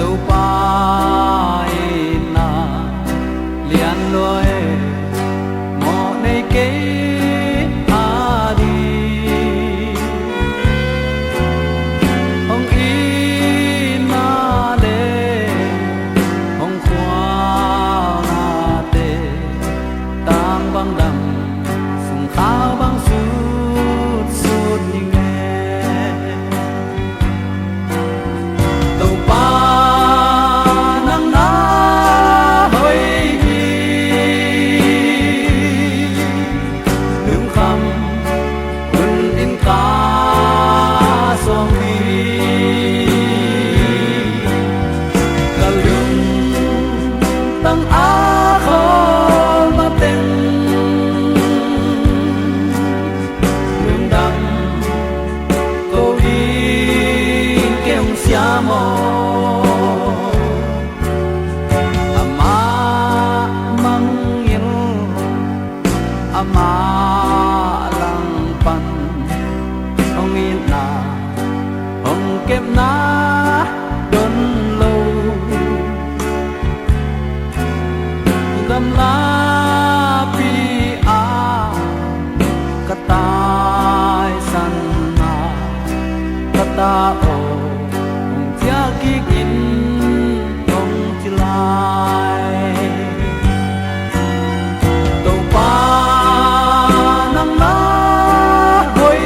tàu pa na lian loe mo nei ke a đi hong i na le hong khoa na te tang bang dam sung khao bang sút sút như tăng á khó mà tên lương đam cô đi kêu xia mò ama mang yêu ama lang pan ông yên na ông kẹp na đốn lâu gam la pi a katai san na kata o ong tia ki in ong chilai to pa nang na hoi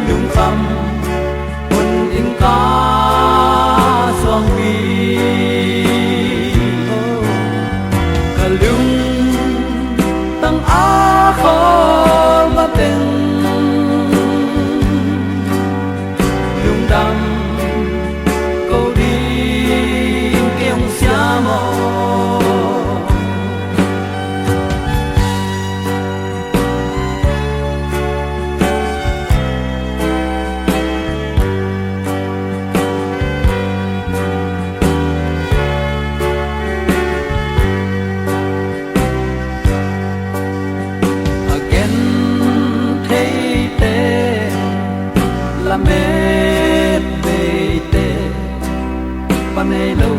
lung kham un in ka soang vi lung tăng á khó mà tên lung đam câu đi kêu xia mò mê bê tê pan lâu